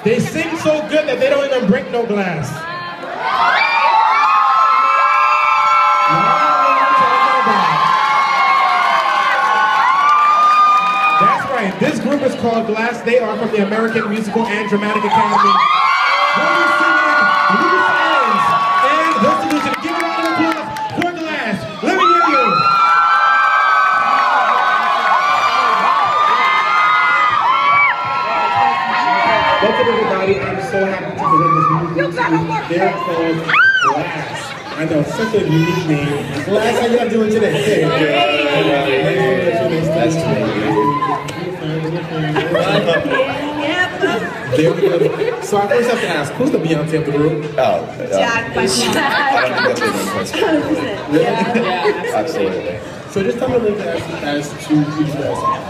They sing so good that they don't even break no glass. That's right. This group is called Glass. They are from the American Musical and Dramatic Academy. We'll be singing Loose Ends and The Solution. Give a round of applause for Glass. Let me hear you. Welcome everybody. I'm so happy to present this new group to you. They're called Glass. I know, such a unique name. Glass, how you guys doing today? Hey, nice to meet you. There we go. So I first have to ask, who's the Beyonce of the group? Jack. Yeah, absolutely. So just tell me a little bit as to who you guys are.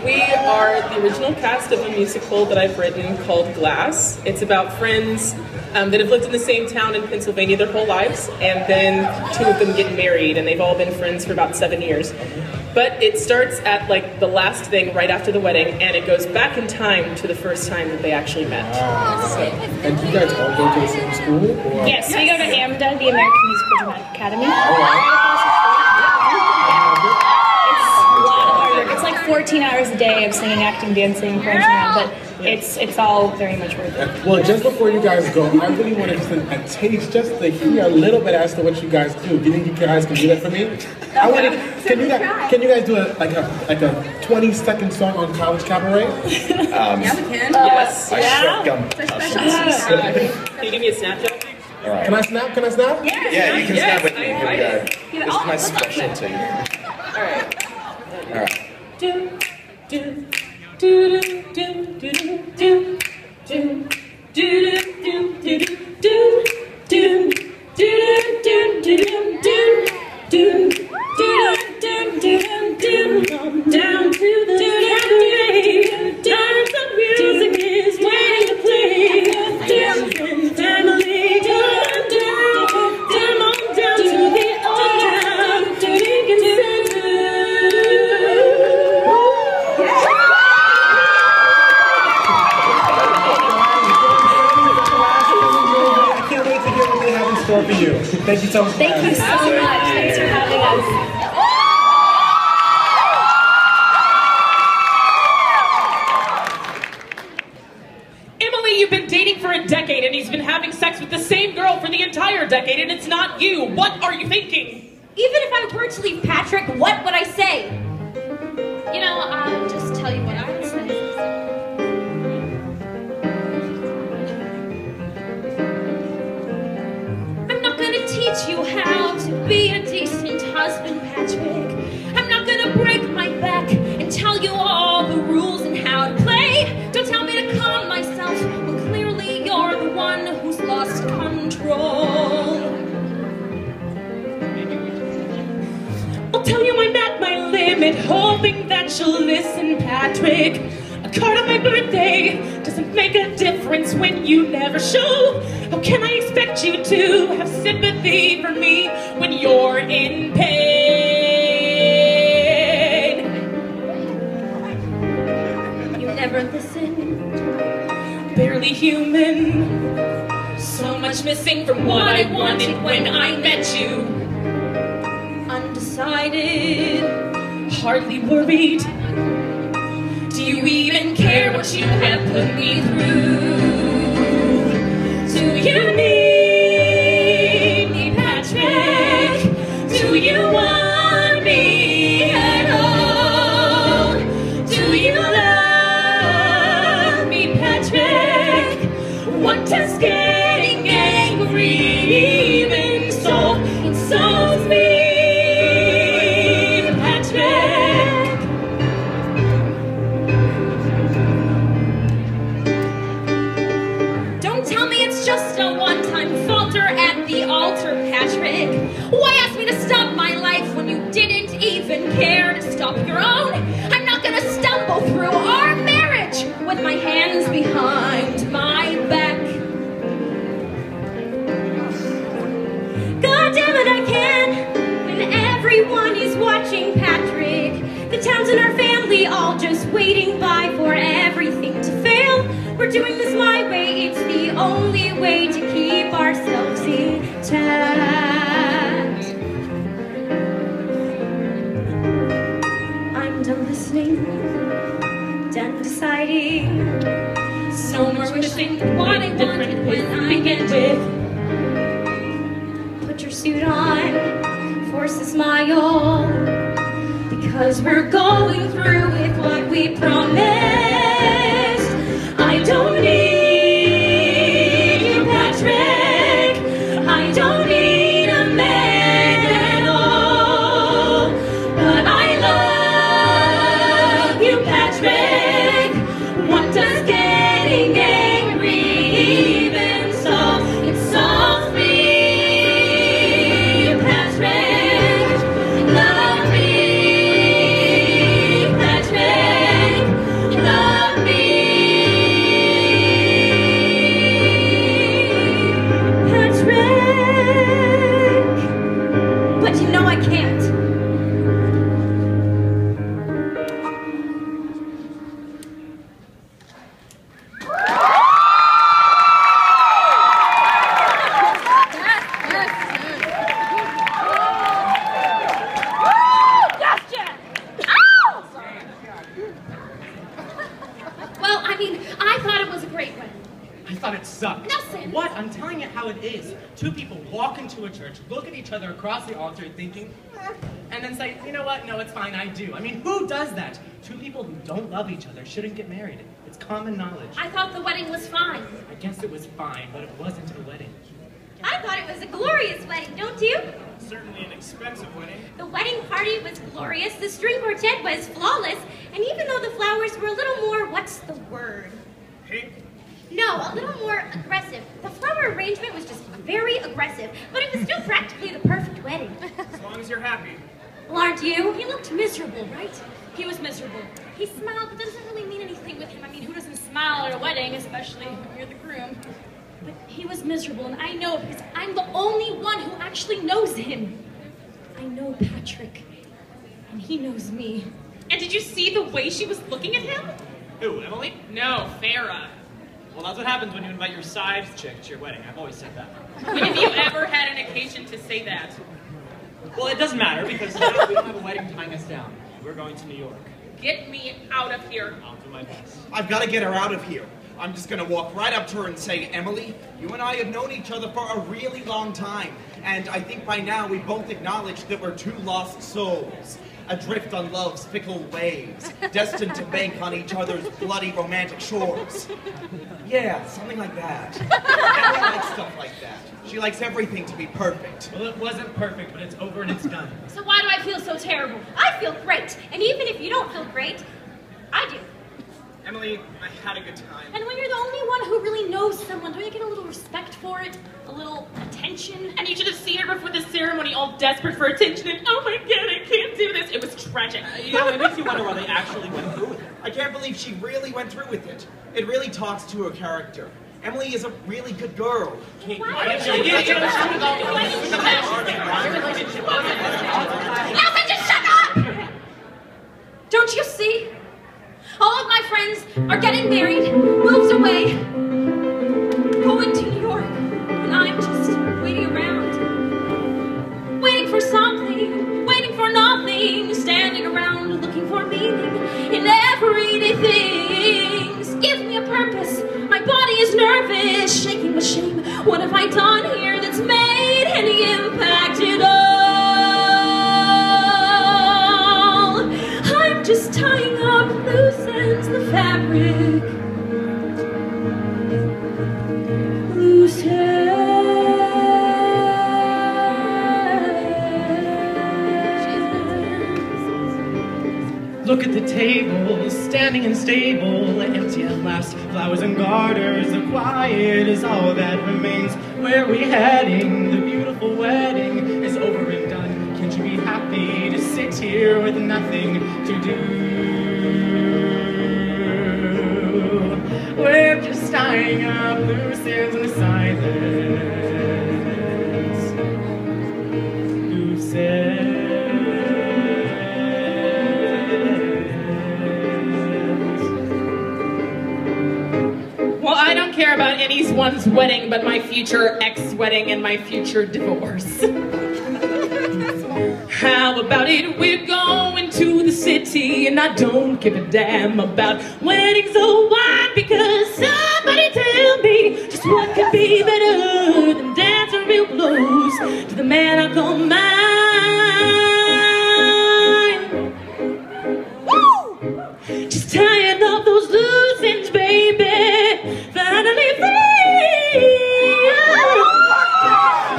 We are the original cast of a musical that I've written called Glass. It's about friends that have lived in the same town in Pennsylvania their whole lives, and then two of them get married, and they've all been friends for about 7 years. But it starts at like the last thing right after the wedding, and it goes back in time to the first time that they actually met. So. And do you guys all go to the same school? Or? Yes, we go to AMDA, the American Musical Dramatic Academy. It's like 14 hours a day of singing, acting, dancing, prancing around, but it's all very much worth it. Well, just before you guys go, I really want to just a taste, just to hear a little bit as to what you guys do. Do you think you guys can do that for me? I want to. Can you guys do a 20-second song on College Cabaret? Yeah, we can. Yes. Can you give me a Snapchat? All right. Can I snap? Can I snap? Yeah, you can snap with me. Here we go. This is my specialty. All right. All right. Do do do do do do do do do do do do down to the dance of music is waiting to play. Family, down to the old town. For you. Thank you so much. Thank you so much. Thanks for having us. Emily, you've been dating for a decade and he's been having sex with the same girl for the entire decade and it's not you. What are you thinking? Even if I were to leave Patrick, what would I say? You know, I'll just tell you what I would say. Teach you how to be a decent husband, Patrick. I'm not gonna break my back and tell you all the rules and how to play. Don't tell me to calm myself when clearly you're the one who's lost control. I'll tell you I'm at my limit, hoping that you'll listen, Patrick. A card on my birthday doesn't make a difference when you never show. How can I expect you to have sympathy for me when you're in pain? You never listen. Barely human. So much missing from what I wanted when I met you. Undecided. Hardly worried. Do you even care what you have put me through? Do you need me, Patrick? Do you want me at all? Do you love me, Patrick? What does getting angry even solve? It solves me. We're doing this my way, it's the only way to keep ourselves intact. I'm done listening, done deciding. No more wishing what I wanted when I get with. Put your suit on, force a smile, because we're going through with what we promised. I don't need you, Patrick. I don't need a man at all. But I love you, Patrick. What does getting angry even solve? It solves me, Patrick. Love me, Patrick. Love me, Patrick. But you know I can't. Well, I mean, I thought it was a great wedding. I thought it sucked. Nelson! What? I'm telling you how it is. Two people walk into a church, look at each other across the altar thinking, and then say, you know what? No, it's fine, I do. I mean, who does that? Two people who don't love each other shouldn't get married. It's common knowledge. I thought the wedding was fine. I guess it was fine, but it wasn't a wedding. I thought it was a glorious wedding, don't you? Certainly an expensive wedding. The wedding party was glorious, the string quartet was flawless, and even though the flowers were a little more, what's the word? Pink? No, a little more aggressive. The flower arrangement was just very aggressive, but it was still practically the perfect wedding. As long as you're happy. Well, aren't you? He looked miserable, right? He was miserable. He smiled, but that doesn't really mean anything with him. I mean, Who doesn't smile at a wedding, especially when you're the groom? But he was miserable, and I know because I'm the only one who actually knows him. I know Patrick, and he knows me. And did you see the way she was looking at him? Who, Emily? No, Farrah. Well, that's what happens when you invite your side chick to your wedding. I've always said that. When have you ever had an occasion to say that? Well, it doesn't matter because we don't have a wedding tying us down. We're going to New York. Get me out of here. I'll do my best. I've got to get her out of here. I'm just going to walk right up to her and say, Emily, you and I have known each other for a really long time. And I think by now we both acknowledge that we're two lost souls, adrift on love's fickle waves, destined to bank on each other's bloody romantic shores. Yeah, something like that. Emily likes stuff like that. She likes everything to be perfect. Well, it wasn't perfect, but it's over and it's done. so why do I feel so terrible? I feel great, and even if you don't feel great, I do. Emily, I had a good time. And when you're the only one who really knows someone, don't you get a little respect for it? A little attention? And you should have seen her before the ceremony, all desperate for attention, and oh my god, I can't do this. It was tragic. You know, it makes you wonder why they actually went through with it. I can't believe she really went through with it. It really talks to her character. Emily is a really good girl. Nelson, just shut up! Don't you see? All of my friends are getting married, moved away, going to New York, and I'm just waiting around. Waiting for something, waiting for nothing, standing around looking for meaning in everyday things. Give me a purpose, my body is nervous, shaking with shame. What have I done here that's made any impact at all? I'm just tying up loose ends, the fabric. Loose ends. Look at the table, standing and stable, empty at last. Flowers and garters, the quiet is all that remains. Where are we heading? The beautiful wedding is over and done. Can't you be happy to sit here with nothing to do? We're just tying up loose ends in the silence. Loose ends. I don't care about anyone's wedding but my future ex-wedding and my future divorce. How about it? We're going to the city and I don't give a damn about weddings or wine, because somebody tell me just what could be better than dancing real close to the man I call mine. Woo! Just tying up those loose ends, baby, finally free.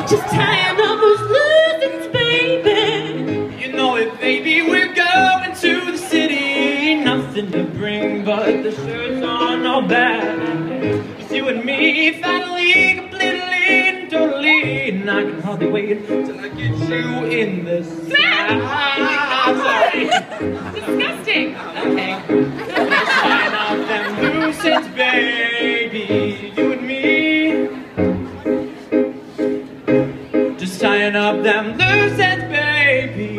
Just tying up those loose ends, baby. You know it, baby, we're going to the city. Nothing to bring but the shirts on our back. It's you and me, finally, completely and totally. And I can hardly wait till I get you in the sack. Disgusting. Okay. Sign off them loose ends, baby. You and me. Just tying up them loose ends, baby.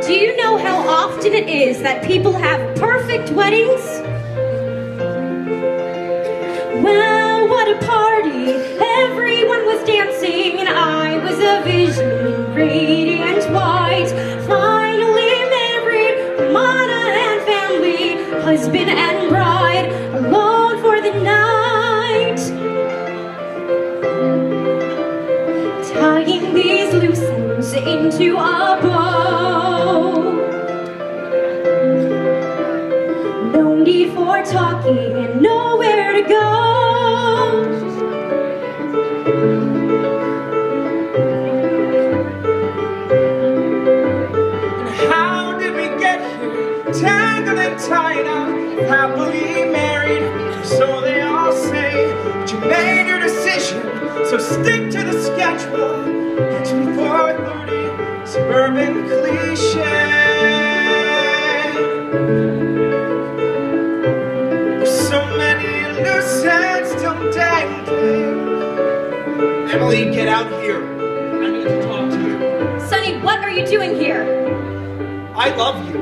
Do you know how often it is that people have perfect weddings? Well, what a party! Everyone was dancing and I was a vision in radiant white. Finally married, Mana and family, husband and bride, alone for the night. Tying these loose ends into a bow. No need for talking and nowhere to go. How did we get here? Tangled and tied up, happily married. So they all say, but you made your decision, so stick to the schedule. It's before 30, suburban cliche. There's so many loose ends still dangling. Emily, get out here. I need to talk to you. Sonny, what are you doing here? I love you.